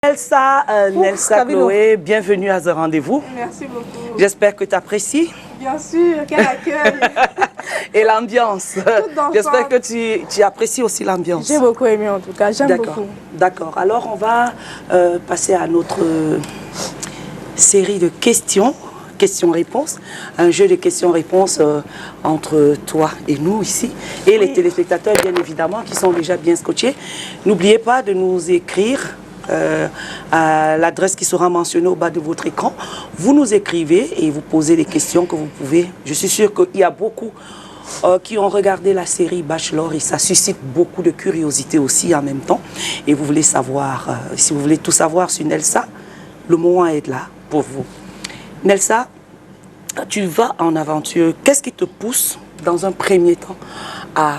Nelsa Chloé, bienvenue à ce rendez-vous. Merci beaucoup. J'espère que tu apprécies. Bien sûr, quel accueil. Et l'ambiance. J'espère que tu apprécies aussi l'ambiance. J'ai beaucoup aimé en tout cas, j'aime beaucoup. D'accord, alors on va passer à notre série de questions-réponses, un jeu de questions-réponses entre toi et nous ici, et les téléspectateurs bien évidemment qui sont déjà bien scotchés. N'oubliez pas de nous écrire à l'adresse qui sera mentionnée au bas de votre écran. Vous nous écrivez et vous posez les questions que vous pouvez. Je suis sûre qu'il y a beaucoup qui ont regardé la série Bachelor et ça suscite beaucoup de curiosité aussi en même temps. Et vous voulez savoir, si vous voulez tout savoir sur Nelsa, le moment est là pour vous. Nelsa, tu vas en aventure. Qu'est-ce qui te pousse dans un premier temps à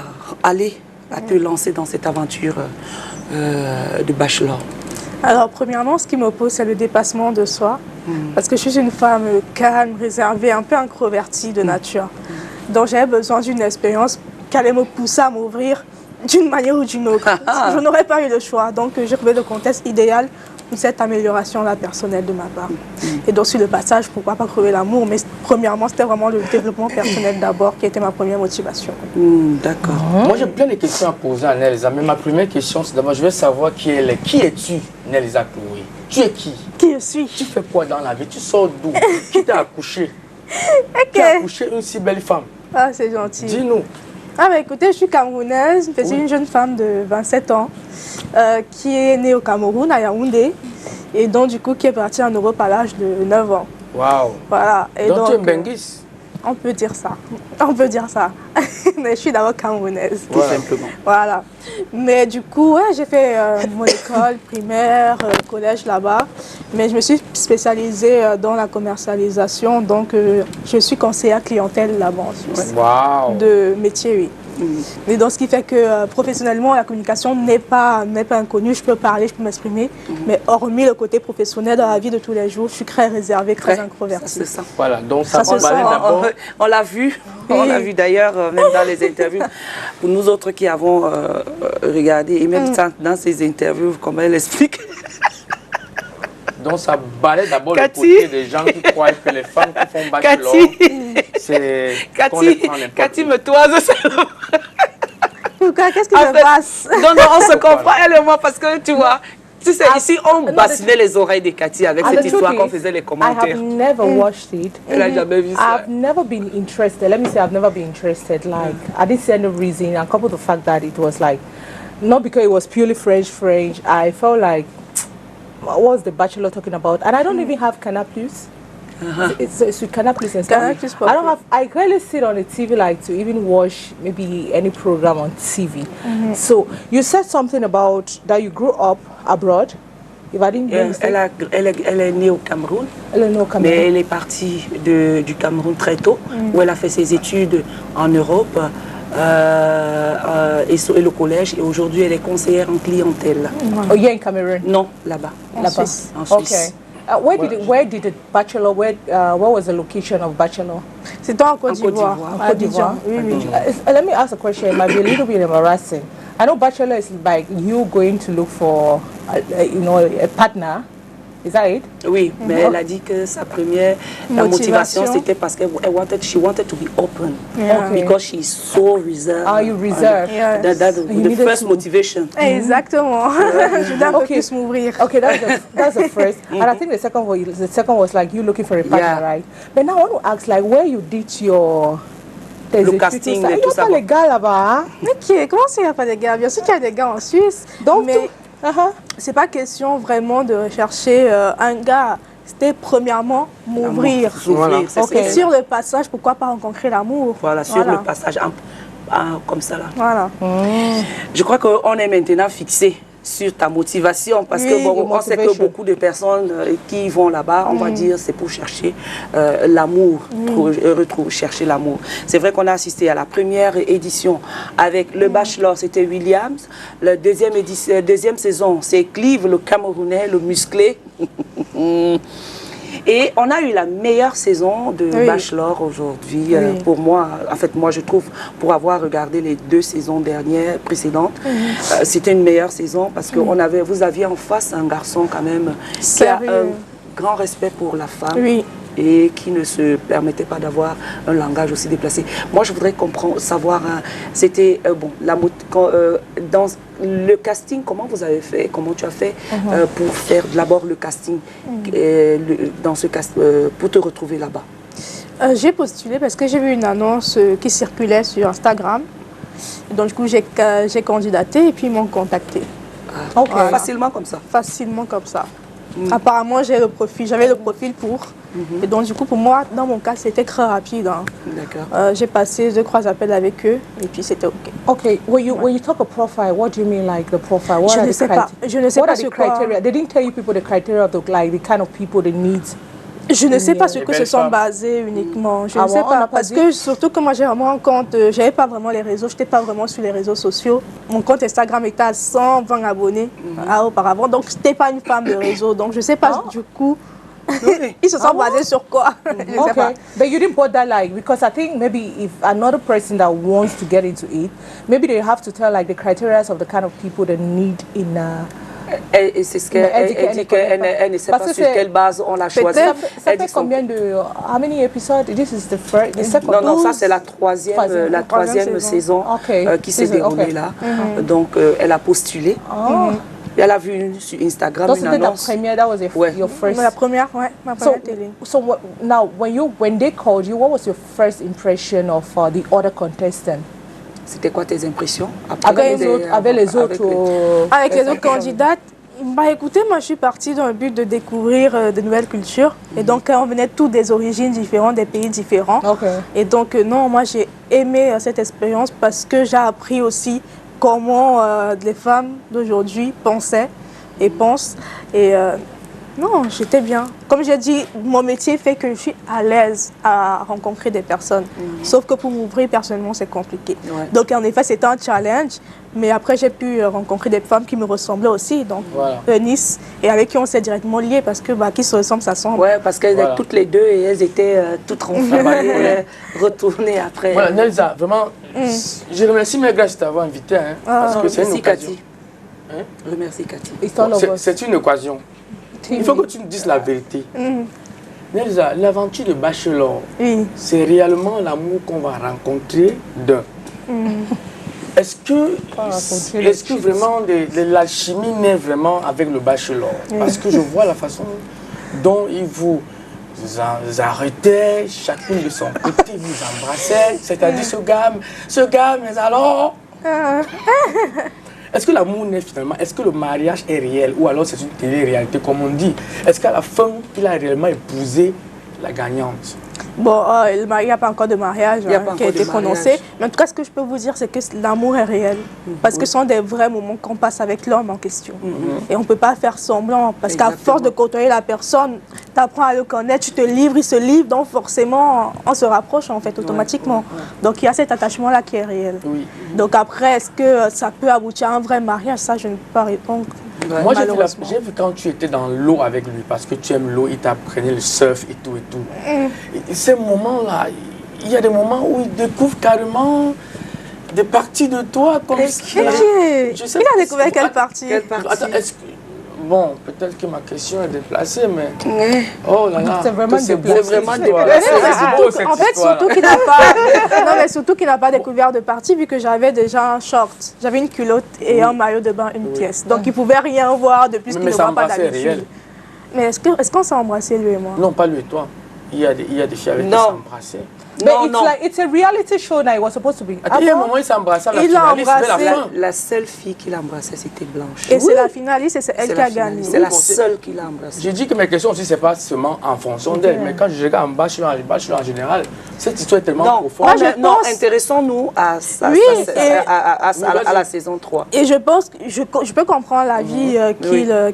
te lancer dans cette aventure de Bachelor? Alors, premièrement, ce qui me pousse, c'est le dépassement de soi. Parce que je suis une femme calme, réservée, un peu introvertie de nature. Donc, j'avais besoin d'une expérience qui allait me pousser à m'ouvrir d'une manière ou d'une autre. Je n'aurais pas eu le choix. Donc, j'ai trouvé le contexte idéal pour cette amélioration-là personnelle de ma part. Et donc, sur le passage, pourquoi pas crever l'amour? Mais premièrement, c'était vraiment le développement personnel d'abord qui était ma première motivation. D'accord. Moi, j'ai plein de questions à poser à Nelsa, mais ma première question, c'est d'abord, je veux savoir qui elle est. Qui es-tu, Nelsa Chloé? Tu es qui? Qui je suis? Tu fais quoi dans la vie? Tu sors d'où? Qui t'a accouché? Qui a accouché une si belle femme? Ah, c'est gentil. Dis-nous. Ah, bah écoutez, je suis camerounaise, je suis une jeune femme de 27 ans qui est née au Cameroun, à Yaoundé, et donc du coup qui est partie en Europe à l'âge de 9 ans. Waouh. Voilà. Et donc tu es Benguis? On peut dire ça. On peut dire ça. Mais je suis d'abord camerounaise. Tout simplement. Voilà. Mais du coup, ouais, j'ai fait mon école primaire, collège là-bas. Mais je me suis spécialisée dans la commercialisation. Donc, je suis conseillère clientèle là-bas en Suisse. Waouh. De métier, oui. Et donc, ce qui fait que professionnellement, la communication n'est pas inconnue. Je peux parler, je peux m'exprimer. Mais hormis le côté professionnel dans la vie de tous les jours, je suis très réservée, très introvertie. C'est ça. Voilà, donc ça se sent. d'abord. On l'a vu. On l'a vu d'ailleurs, même dans les interviews. Pour nous autres qui avons regardé, et même dans ces interviews, comme elle explique. Donc ça balaie d'abord le côté des gens qui croient que les femmes qui font Bachelor, c'est qu'on les prend n'importe où. Cathy me toise. Pourquoi? Qu'est-ce qui se passe? Non, on se comprend, elle et moi, parce que tu vois, tu sais, ici, on bassinait les oreilles de Cathy avec cette histoire qu'on faisait les commentaires. I have never watched it. Elle n'a jamais vu ça. I've never been interested. Let me say I've never been interested. Like, I didn't see any reason. And coupled with the fact that it was like, not because it was purely French, I felt like, what was the Bachelor talking about? And I don't even have Canal Plus. It's with Canal Plus and stuff. I don't have. I rarely sit on the TV like to even watch maybe any program on TV. So you said something about that you grew up abroad. If I didn't Elle est née au Cameroun, mais elle est partie du Cameroun très tôt, où elle a fait ses études en Europe et le collège. Et aujourd'hui, elle est conseillère en clientèle. Oh, yeah, in Cameroon? Non, là-bas. En Suisse. En Suisse. Okay. Where did the Bachelor? Where was the location of Bachelor? C'était en Côte d'Ivoire. Côte d'Ivoire. Oui. Let me ask a question. It might be a little bit embarrassing. I know Bachelor is like you going to look for, a partner. Is that it? Oui, mais elle a dit que sa première motivation c'était parce que she wanted to be open, because she's so reserved. Are you reserved? That's the first motivation. Exactement. Je dois un peu plus m'ouvrir. Okay, that's the first. And I think the second was like you looking for a partner, right? But now I want to ask, like, where you did your le casting et tout ça. Il n'y a pas les gars là-bas. Ok, comment ça, il n'y a pas de gars? Bien sûr qu'il y a des gars en Suisse. Donc, mais c'est pas question vraiment de rechercher un gars. C'était premièrement m'ouvrir. Et sur le passage, pourquoi pas rencontrer l'amour? Voilà, sur le passage, comme ça là. Voilà. Je crois qu'on est maintenant fixé sur ta motivation, parce que bon, on sait que beaucoup de personnes qui vont là-bas, on va dire, c'est pour chercher l'amour, chercher l'amour. C'est vrai qu'on a assisté à la première édition avec le Bachelor, c'était Williams. La deuxième saison, c'est Clive, le Camerounais, le musclé. Et on a eu la meilleure saison de Bachelor aujourd'hui. Pour moi, en fait, moi je trouve, pour avoir regardé les 2 saisons dernières, précédentes, c'était une meilleure saison parce que vous aviez en face un garçon quand même qui a un grand respect pour la femme. Et qui ne se permettait pas d'avoir un langage aussi déplacé. Moi, je voudrais savoir, c'était, dans le casting, comment vous avez fait, comment tu as fait pour faire d'abord le casting, dans ce pour te retrouver là-bas? J'ai postulé parce que j'ai vu une annonce qui circulait sur Instagram. Donc, du coup, j'ai candidaté et puis ils m'ont contacté. Voilà. Facilement comme ça? Facilement comme ça. Apparemment, j'avais le profil pour. Et donc, du coup, pour moi, dans mon cas, c'était très rapide. Hein. D'accord. J'ai passé 2-3 appels avec eux et puis c'était OK. Okay, when you talk a profile, what do you mean like the profile? Je ne sais pas. Je ne sais pas sur quoi. They didn't tell you people the criteria of the kind of people they need. Je ne sais pas sur quoi se sont basés uniquement. Je ne sais pas. Parce que surtout que moi j'ai vraiment un compte, j'avais pas vraiment les réseaux, je n'étais pas vraiment sur les réseaux sociaux. Mon compte Instagram était à 120 abonnés auparavant, donc je n'étais pas une femme de réseau. Donc je ne sais pas du coup. Ils se sont basés sur quoi? Okay, but you didn't put that like, because I think maybe if another person that wants to get into it, maybe they have to tell like the criteria of the kind of people they need in Et c'est ce qu'elle dit qu'elle ne sait pas sur quelle base on l'a choisi. Ça fait combien de... How many episodes? This is the first, the second. Non, ça c'est la troisième saison qui s'est déroulée là. Donc elle a postulé. Elle a vu sur Instagram une annonce. La première, that was your first. La première, ma première télé. So now, when they called you, what was your first impression of the other contestants? C'était quoi tes impressions avec les autres candidates? Bah écoutez, moi je suis partie dans le but de découvrir de nouvelles cultures. Et donc on venait tous des origines différentes, des pays différents. Et donc non, moi j'ai aimé cette expérience parce que j'ai appris aussi comment les femmes d'aujourd'hui pensaient et pensent. Et non, j'étais bien. Comme j'ai dit, mon métier fait que je suis à l'aise à rencontrer des personnes. Sauf que pour m'ouvrir personnellement, c'est compliqué. Donc en effet, c'était un challenge. Mais après, j'ai pu rencontrer des femmes qui me ressemblaient aussi. Donc Nice, et avec qui on s'est directement liés parce que qui se ressemble, ça semble. Ouais, parce qu'elles étaient toutes les deux et elles étaient toutes renfermées, retournées après. Voilà, Nelsa, vraiment, je remercie mes grâces de t'avoir invité. Hein, parce que c'est une occasion. Remercie Cathy. C'est une occasion. Il faut que tu nous dises la vérité. Nelsa, l'aventure de Bachelor, c'est réellement l'amour qu'on va rencontrer d'un. Est-ce que vraiment l'alchimie naît vraiment avec le Bachelor? Parce que je vois la façon dont il vous arrêtait, chacune de son côté, vous embrassait, c'est-à-dire ce gars, mais alors est-ce que l'amour naît finalement? Est-ce que le mariage est réel ou alors c'est une télé-réalité comme on dit? Est-ce qu'à la fin, il a réellement épousé la gagnante? Bon, il n'y a pas encore de mariage qui a été prononcé. Mais en tout cas, ce que je peux vous dire, c'est que l'amour est réel. Parce que ce sont des vrais moments qu'on passe avec l'homme en question. Et on ne peut pas faire semblant. Parce qu'à force de côtoyer la personne, tu apprends à le connaître, tu te livres, il se livre. Donc forcément, on se rapproche en fait automatiquement. Donc il y a cet attachement-là qui est réel. Donc après, est-ce que ça peut aboutir à un vrai mariage? Ça, je ne peux pas répondre. Moi, j'ai vu quand tu étais dans l'eau avec lui, parce que tu aimes l'eau, il t'apprenait le surf et tout et tout. Et ces moments-là, il y a des moments où il découvre carrément des parties de toi comme ça. Il a découvert quelle partie? Attends, bon, peut-être que ma question est déplacée, mais... Oh là là, c'est vraiment déplacé. En fait, surtout qu'il n'a pas découvert de partie, vu que j'avais déjà un short. J'avais une culotte et un maillot de bain, une pièce. Donc il ne pouvait rien voir de plus qu'il ne voit pas d'habitude. Mais est-ce qu'on s'est embrassé, lui et moi? Non, pas lui et toi. Il y a des filles avec qui s'embrasser. It's a reality show now. It was supposed to be. Il y a un moment, il s'est embrassé à la finaliste, la seule fille qui l'a embrassé, c'était Blanche. Et c'est la finaliste et c'est elle qui a gagné. C'est la seule qui l'a embrassé. J'ai dit que mes questions aussi, c'est pas seulement en fonction d'elle, mais quand je regarde en Bachelor en général, cette histoire est tellement profonde. Non, intéressons-nous à la saison 3. Et je pense, je peux comprendre la vie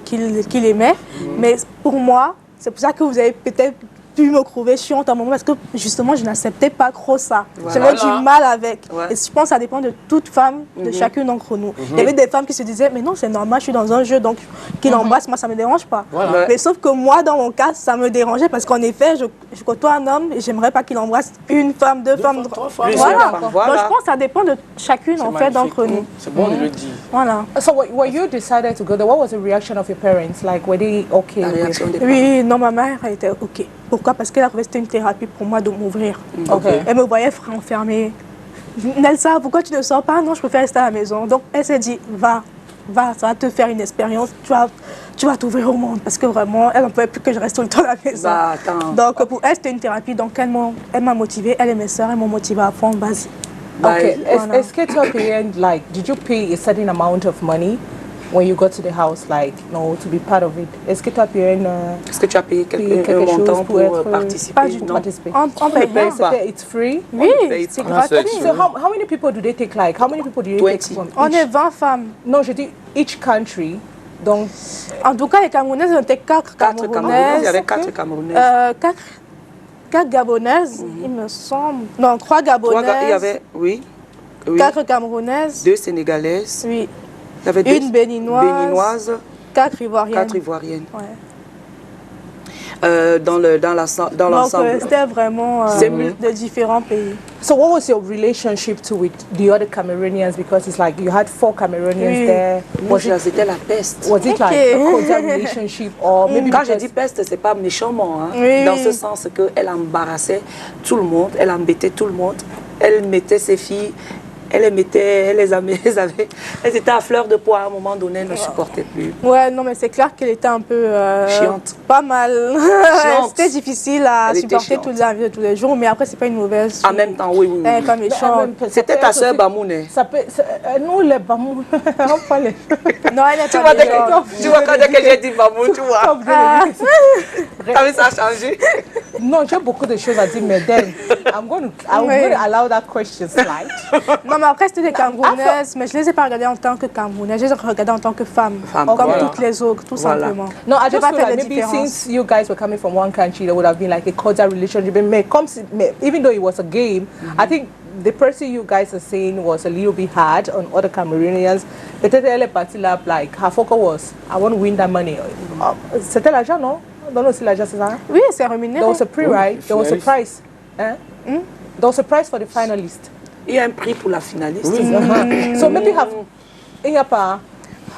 qu'il aimait, mais pour moi, c'est pour ça que vous avez peut-être pu me trouver chiante à un moment parce que justement, je n'acceptais pas trop ça. Voilà. J'avais du mal avec. Ouais. Et je pense que ça dépend de toute femme, de chacune d'entre nous. Il y avait des femmes qui se disaient, mais non, c'est normal, je suis dans un jeu, donc qu'il embrasse, moi, ça ne me dérange pas. Voilà. Mais sauf que moi, dans mon cas, ça me dérangeait parce qu'en effet, je côtoie un homme et j'aimerais pas qu'il embrasse une femme, deux femmes, trois femmes. Voilà. Voilà. Donc je pense que ça dépend de chacune, en fait, d'entre nous. C'est bon de le dire. Voilà. So when you decided to go there, what was the reaction of your parents? Like, were they okay La with réaction it? des parents. Oui, non, ma mère a été OK. Pourquoi? Parce qu'elle a trouvé que c'était une thérapie pour moi de m'ouvrir. Ok. Elle me voyait enfermée. Nelsa, pourquoi tu ne sors pas? Non, je préfère rester à la maison. Donc, elle s'est dit, va, ça va te faire une expérience. Tu vas t'ouvrir au monde. Parce que vraiment, elle n'en pouvait plus que je reste tout le temps à la maison. Bah, attends. Donc, pour elle, c'était une thérapie. Donc, elle m'a motivée. Elle et mes soeurs, elles m'ont motivée à fond. Vas-y. Okay. Voilà. Est-ce que toi, parent, like, did you pay a certain amount of money when you got to the house, like, to be part of it? Est-ce que toi, parent, Est-ce que tu as payé payer un quelque chose montant pour pour être, participer? pas du tout. Non. participer? On paye paye pas. pas. It's free? Oui, paye c'est pas. gratuit. So how many people do they take, like, how many people do they take 20. from On each? est 20 femmes. Non, je dis each country. Donc, En tout cas, les Camerounaises, on était 4 4 Camerounaises. Il y Camerounaises. avait 4 Camerounaises. 4 Gabonaises, il me semble. Non, 3 Gabonaises. Il y avait, oui. 4 Camerounaises. 2 Sénégalaises. Oui. Il y avait Une Béninoise. 4 Ivoiriennes. 4 Ivoiriennes. Ouais. Dans l'ensemble. Donc, c'était vraiment de différents pays. so what was your relationship to with the other Cameroonians? Because it's like you had 4 Cameroonians Oui. there. Moi, c'était la peste. Was it like a cordial relationship or maybe Quand je because- dis peste, c'est pas méchamment. Hein. Oui, Dans oui. ce sens qu'elle embarrassait tout le monde, elle embêtait tout le monde. Elle mettait ses filles, elle les mettait, elles étaient à fleur de poids à un moment donné, elles ne supportaient plus. Ouais, non, mais c'est clair qu'elle était un peu... Chiante. Pas mal. Chiante. C'était difficile à Elle était supporter chiante. toute la vie de tous les jours, mais après, c'est pas une mauvaise En même temps, oui, oui. Elle est oui. comme méchante. C'était ta soeur Bamoune. Ça peut, nous les Bamou, on parle. Non, elle est Tu pas vois, méchante. quand j'ai dit Bamoune, tu vois. Ah. T'as vu, ça a changé. Non, j'ai beaucoup de choses à dire, mais then I'm going to allow that question slide. Non, mais après, c'était des Camerounaises, mais je les ai pas regardées en tant que Camerounaises, je les ai regardées en tant que femmes, Femme, comme voilà. toutes les autres, tout Voilà. simplement. No, I J'ai just pas feel fait like de maybe différence. since you guys were coming from one country, there would have been like a cordial relationship. Even though it was a game, I think the person you guys are saying was a little bit hard on other Cameroonians. Peut-être partie là, like her focus was, I want to win that money. C'était l'argent, non? Non, non, c'est l'argent, c'est ça? Oui, c'est rémunéré. There was a pre, right? There was a finalist. prize. Hein? There was a prize for the finalist. Il y a un prix pour la finaliste. So maybe il n'y a pas.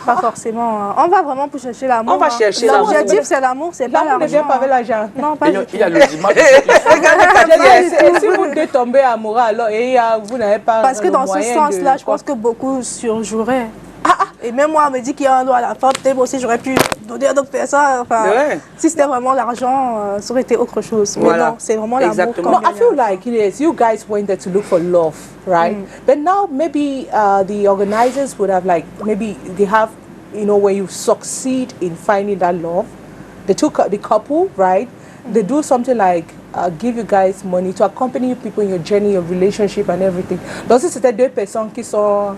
Pas forcément. On va vraiment pour chercher l'amour. On va chercher l'amour. L'objectif, c'est l'amour, c'est pas L'amour ne vient l'argent. pas avec l'argent. Non, pas du tout. Il y a le dimanche. Si vous deux tombez amoureux, alors vous n'avez pas. Parce que le dans ce moyen sens-là, de- je pense que beaucoup surjoueraient. Et même moi, on me dit qu'il y a un droit à la femme, peut-être aussi j'aurais pu donner à d'autres personnes. Enfin, Ouais. si c'était vraiment l'argent, ça aurait été autre chose. Mais Voilà. non, c'est vraiment l'amour. Exactement. comme No, I feel like it is. You guys went there to look for love, right? But now maybe the organizers would have maybe they have, when you succeed in finding that love, the couple, right? They do something like give you guys money to accompany people in your journey, your relationship and everything. Donc si c'était 2 personnes qui sont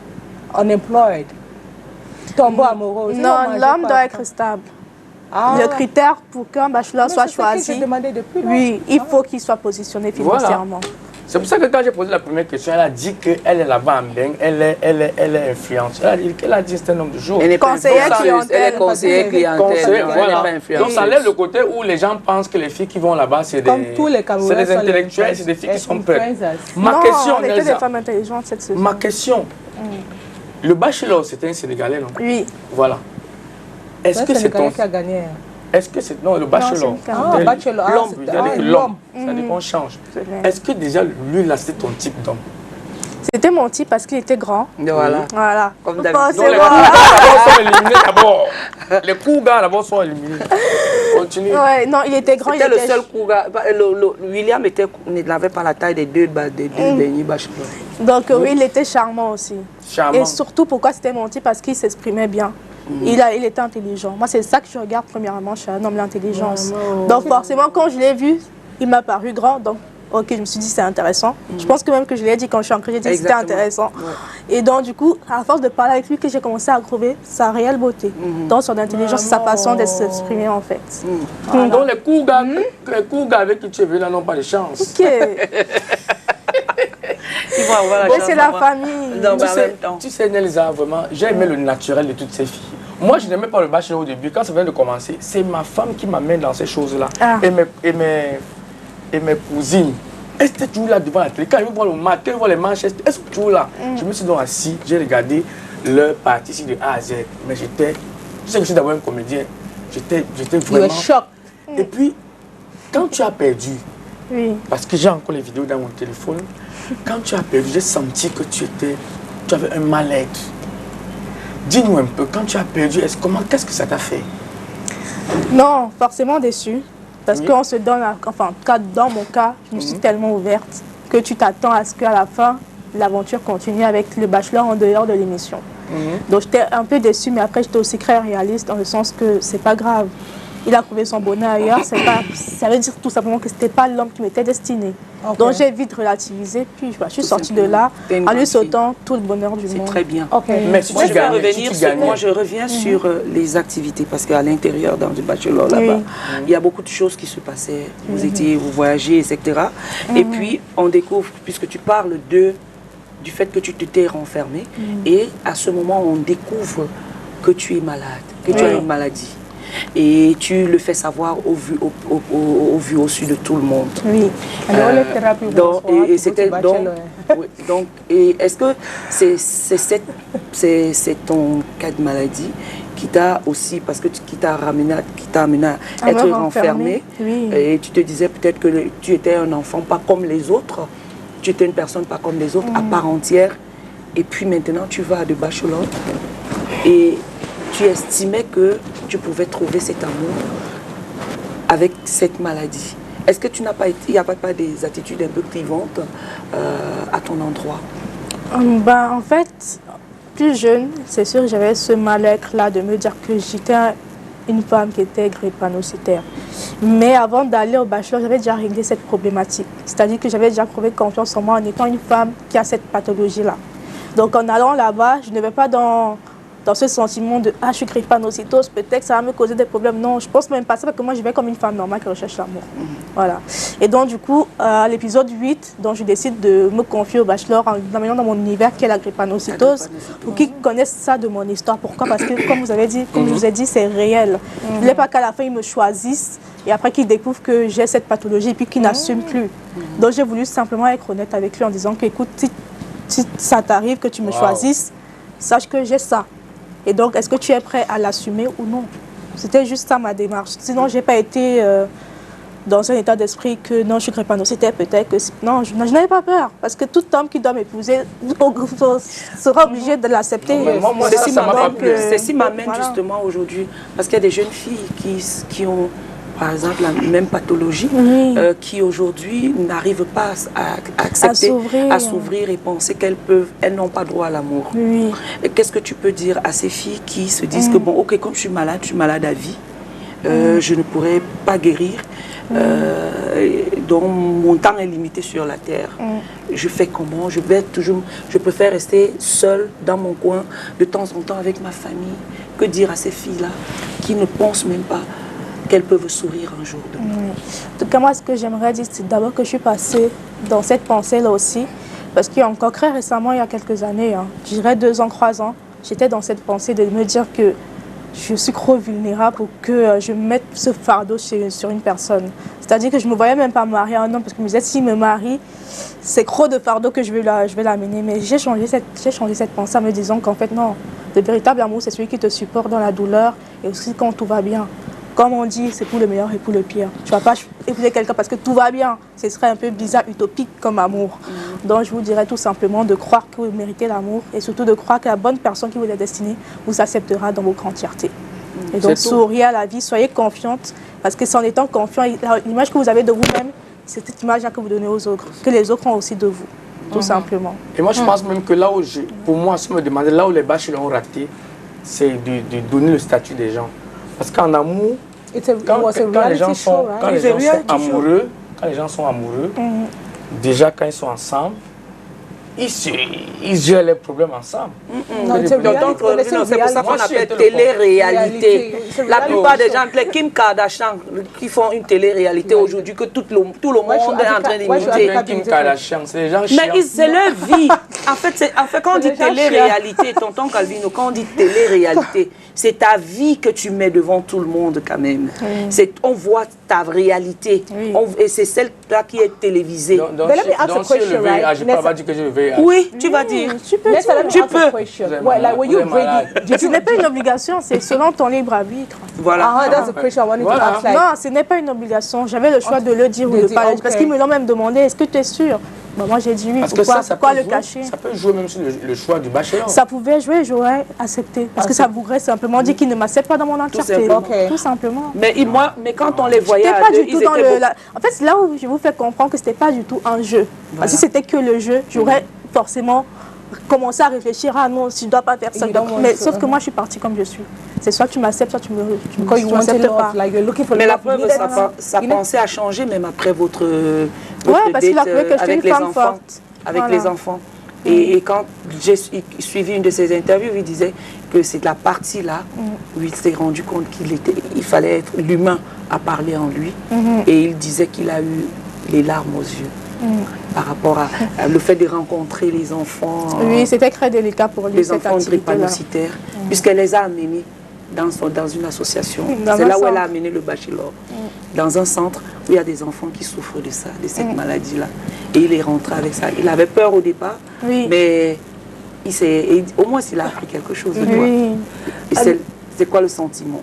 unemployed, tombeau amoureux. Non, l'homme doit être stable. Ah. Le critère pour qu'un bachelor Mais soit c'est ça que choisi, j'ai demandé depuis, non? oui, il faut qu'il soit positionné financièrement. C'est pour ça que quand j'ai posé la première question, elle a dit qu'elle est là-bas en Beng, elle est influente. Elle a dit que c'est un homme de jour. Elle n'est pas Conseillère influenceuse, clientèle. elle est conseillère clientèle. Conseiller, Elle n'est voilà. pas Donc influenceuse. ça enlève le côté où les gens pensent que les filles qui vont là-bas, c'est Comme tous les des Camerounais sont les intellectuels, c'est des filles qui sont prêtes. influencers. Ma non, question, on était Nelsa, des femmes intelligentes cette saison. ma question. Le bachelor, c'était un Sénégalais, non? Oui. Voilà. Est-ce Ouais, que c'est c'est le ton... gars qui a gagné. Est-ce que c'est... Non, le bachelor. c'est une Ah, C'est bachelor. Ah, l'homme, c'était- c'est-à-dire ah, que l'homme. l'homme, ça dépend, change. C'est vrai. Est-ce que déjà, lui, là, c'était ton type d'homme? C'était mon type parce qu'il était grand. Voilà. Voilà. Comme Bon, d'habitude. Non, c'est les bon. cougars sont éliminés d'abord. Les cougars d'abord sont éliminés. Continue. Ouais, non, il était grand. C'était il le était seul cougar. William n'avait pas la taille des deux derniers bachelors. Donc oui, il était charmant aussi. Charmant. Et surtout, pourquoi c'était mon type? Parce qu'il s'exprimait bien. Il était intelligent. Moi, c'est ça que je regarde premièrement chez un homme, l'intelligence. Donc forcément, quand je l'ai vu, il m'a paru grand. Donc ok, je me suis dit c'est intéressant. Je pense que même que je l'ai dit quand je suis entrée, j'ai dit que c'était intéressant. Ouais. Et donc du coup, à force de parler avec lui, que j'ai commencé à trouver sa réelle beauté. Donc son intelligence, sa façon de s'exprimer en fait. Voilà. Donc les cougars avec qui tu es venu là n'ont pas de chance. Ok. C'est la famille. Non, tu sais, Nelisa, vraiment, j'ai aimé le naturel de toutes ces filles. Moi, je n'aimais pas le bachelor au début. Quand ça vient de commencer, c'est ma femme qui m'amène dans ces choses-là. Et mes cousines. Elles étaient toujours là devant la télé. Quand ils me voient le matin, ils voient les manches, elles sont toujours là. Je me suis donc assis, j'ai regardé leur partie ici de A à Z. Mais j'étais, tu sais que je suis d'abord un comédien. J'étais vraiment... choc. Et puis, quand tu as perdu, parce que j'ai encore les vidéos dans mon téléphone, quand tu as perdu, j'ai senti que tu avais un mal-être. Dis-nous un peu, quand tu as perdu, qu'est-ce que ça t'a fait? Non, forcément déçu. Parce qu'on se donne, enfin, en tout cas, dans mon cas, je me suis tellement ouverte que tu t'attends à ce qu'à la fin, l'aventure continue avec le bachelor en dehors de l'émission. Donc j'étais un peu déçue, mais après j'étais aussi très réaliste dans le sens que c'est pas grave. Il a trouvé son bonheur ailleurs, ça veut dire tout simplement que c'était pas l'homme qui m'était destiné. Donc j'ai vite relativisé, puis je suis sortie de là en lui sautant tout le bonheur du monde. C'est très bien. Mais si tu gagnes, moi je reviens sur les activités, parce qu'à l'intérieur, dans le bachelor là-bas, il y a beaucoup de choses qui se passaient. Vous voyagez, etc. Et puis on découvre, puisque tu parles du fait que tu t'étais renfermé, et à ce moment on découvre que tu es malade, que tu as une maladie. Et tu le fais savoir au vu au su de tout le monde. Oui. Et c'était donc est-ce que c'est ton cas de maladie qui t'a aussi, parce que qui t'a amené à être renfermé, et tu te disais peut-être que tu étais un enfant pas comme les autres, tu étais une personne pas comme les autres, à part entière, et puis maintenant tu vas à de bachelor et tu estimais que tu pouvais trouver cet amour avec cette maladie. Est-ce que tu n'as pas été, il n'y a pas des attitudes un peu clivantes à ton endroit? En fait, plus jeune, c'est sûr que j'avais ce mal-être-là de me dire que j'étais une femme qui était drépanocytaire. Mais avant d'aller au bachelor, j'avais déjà réglé cette problématique. C'est-à-dire que j'avais déjà trouvé confiance en moi en étant une femme qui a cette pathologie-là. Donc en allant là-bas, je ne vais pas dans ce sentiment de « ah, je suis drépanocytose, peut-être que ça va me causer des problèmes ». Non, je pense même pas ça, parce que moi, je vais comme une femme normale qui recherche l'amour. Voilà. Et donc, du coup, à l'épisode 8, donc, je décide de me confier au bachelor en l'amenant dans mon univers qui est la drépanocytose, pour qu'ils connaissent ça de mon histoire. Pourquoi? Parce que, comme je vous ai dit, c'est réel. Je ne voulais pas qu'à la fin, ils me choisissent et après qu'ils découvrent que j'ai cette pathologie et puis qu'ils n'assument plus. Donc, j'ai voulu simplement être honnête avec lui en disant que, écoute, si ça t'arrive que tu me choisisses, sache que j'ai ça. Et donc, est-ce que tu es prêt à l'assumer ou non? C'était juste ça ma démarche. Sinon, je n'ai pas été dans un état d'esprit que non, je suis drépanocytaire, peut-être que... Non, je n'avais pas peur. Parce que tout homme qui doit m'épouser sera obligé de l'accepter. C'est ce qui m'amène justement aujourd'hui. Parce qu'il y a des jeunes filles qui ont, par exemple, la même pathologie, qui aujourd'hui n'arrivent pas à accepter, à s'ouvrir et penser elles n'ont pas droit à l'amour. Qu'est-ce que tu peux dire à ces filles qui se disent que bon, ok, comme je suis malade à vie, je ne pourrai pas guérir, donc mon temps est limité sur la terre. Je fais comment? Je préfère rester seule dans mon coin de temps en temps avec ma famille. Que dire à ces filles-là qui ne pensent même pas qu'elles peuvent sourire un jour de moi? En tout cas, moi, ce que j'aimerais dire, c'est d'abord que je suis passée dans cette pensée-là aussi. Parce qu'il y a encore très récemment, il y a quelques années, je dirais 2 ans, 3 ans, j'étais dans cette pensée de me dire que je suis trop vulnérable pour que je mette ce fardeau sur une personne. C'est-à-dire que je ne me voyais même pas marier à un homme parce que je me disais, s'il me marie, c'est trop de fardeau que je vais l'amener. Mais j'ai changé cette pensée en me disant qu'en fait, non, le véritable amour, c'est celui qui te supporte dans la douleur et aussi quand tout va bien. Comme on dit, c'est pour le meilleur et pour le pire. Tu ne vas pas épouser quelqu'un parce que tout va bien. Ce serait un peu bizarre, utopique comme amour. Donc je vous dirais tout simplement de croire que vous méritez l'amour et surtout de croire que la bonne personne qui vous est destinée vous acceptera dans votre entièreté. Et donc souriez à la vie, soyez confiante parce que c'est en étant confiant, l'image que vous avez de vous-même, c'est cette image-là que vous donnez aux autres, que les autres ont aussi de vous, tout simplement. Et moi je pense même que là où, pour moi, si on me demandait, là où les bachelors ont raté, c'est de donner le statut des gens. Parce qu'en amour, quand les gens sont amoureux, déjà quand ils sont ensemble, ils gèrent les problèmes ensemble. Donc, c'est pour ça qu'on appelle télé-réalité. La plupart des gens, les Kim Kardashian, qui font une télé-réalité aujourd'hui, que tout le monde est en train d'imiter. Kim Kardashian, c'est les gens chiants. Mais c'est leur vie. En fait, quand on dit télé-réalité, tonton Calvino, quand on dit télé-réalité, c'est ta vie que tu mets devant tout le monde quand même. On voit ta réalité. Et c'est celle-là qui est télévisée. Donc si le VIH, je ne peux pas dire que j'ai le VIH. Oui, tu vas dire. Tu peux. Ce n'est pas une obligation, c'est selon ton libre arbitre. Voilà. Non, ce n'est pas une obligation. J'avais le choix de le dire ou de pas le dire. Parce qu'ils me l'ont même demandé, est-ce que tu es sûr? Moi, j'ai dit oui. Parce que pourquoi le cacher? Ça peut jouer même sur le choix du bachelor. Ça pouvait jouer, j'aurais accepté. Parce que ça voudrait simplement dire qu'ils ne m'acceptent pas dans mon entièreté. Tout simplement. Mais quand on les voyait à deux, ils étaient En fait, c'est là où je vous fais comprendre que ce n'était pas du tout un jeu. Parce que si c'était que le jeu, j'aurais forcément commencé à réfléchir, ah non, si je ne dois pas faire ça. Mais sauf que moi, je suis partie comme je suis. C'est soit tu m'acceptes, soit tu me m'acceptes pas. Mais la preuve, sa pensée a changé même après votre parce qu'il a trouvé que j'étais une femme forte. Avec les enfants. Et quand j'ai suivi une de ses interviews, il disait que c'est de la partie-là où il s'est rendu compte qu'il fallait être l'humain à parler en lui. Et il disait qu'il a eu les larmes aux yeux. Par rapport à le fait de rencontrer les enfants. Oui, c'était très délicat pour lui, les enfants drépanocytaires, puisqu'elle les a amenés dans une association. C'est là où elle a amené le bachelor. Dans un centre où il y a des enfants qui souffrent de ça, de cette maladie-là. Et il est rentré avec ça. Il avait peur au départ, mais au moins il a appris quelque chose de toi. Et c'est quoi le sentiment?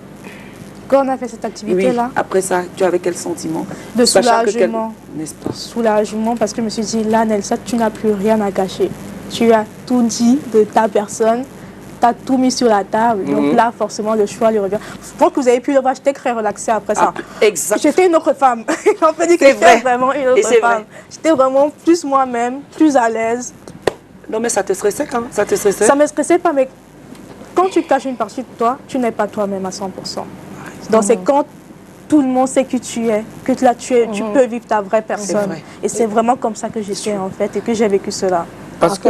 Quand on a fait cette activité-là. Après ça, tu avais quel sentiment? De soulagement. N'est-ce pas? Soulagement, parce que je me suis dit, là, Nelsa, tu n'as plus rien à cacher. Tu as tout dit de ta personne, tu as tout mis sur la table. Donc là, forcément, le choix lui revient. Je pense que vous avez pu le voir, j'étais très relaxée après ça. Exact. J'étais une autre femme. On peut dire que j'étais vraiment une autre femme. J'étais vraiment plus moi-même, plus à l'aise. Non, mais ça te stressait quand même? Ça te stressait? Ça ne me stressait pas, mais quand tu caches une partie de toi, tu n'es pas toi-même à 100%. Donc c'est quand tout le monde sait qui tu es, que là tu peux vivre ta vraie personne. Et c'est vraiment comme ça que j'étais en fait et que j'ai vécu cela.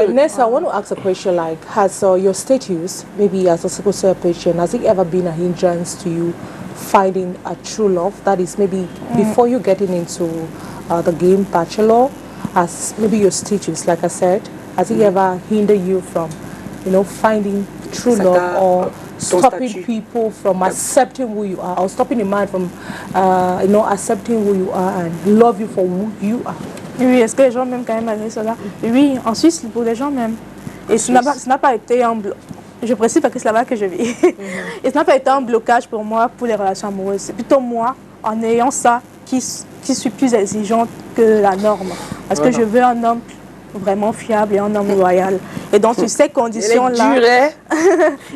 Nessa, I want to ask a question like, has your status, maybe as a sickle cell patient, has it ever been a hindrance to you finding a true love? That is maybe before you getting into the game bachelor, as maybe your status, like I said, has it ever hindered you from, finding true love or stopping people from accepting who you are, or stopping a man from, accepting who you are and love you for who you are? Oui, est-ce que les gens m'aiment quand même malgré cela? Oui, en Suisse, pour les gens m'aiment. Et ce n'a pas été un blocage. Je précise parce que c'est là-bas que je vis. Et ce n'a pas été un blocage pour moi pour les relations amoureuses. C'est plutôt moi, en ayant ça, qui suis plus exigeante que la norme. Parce que je veux un homme vraiment fiable et un homme loyal. Et dans toutes ces conditions-là,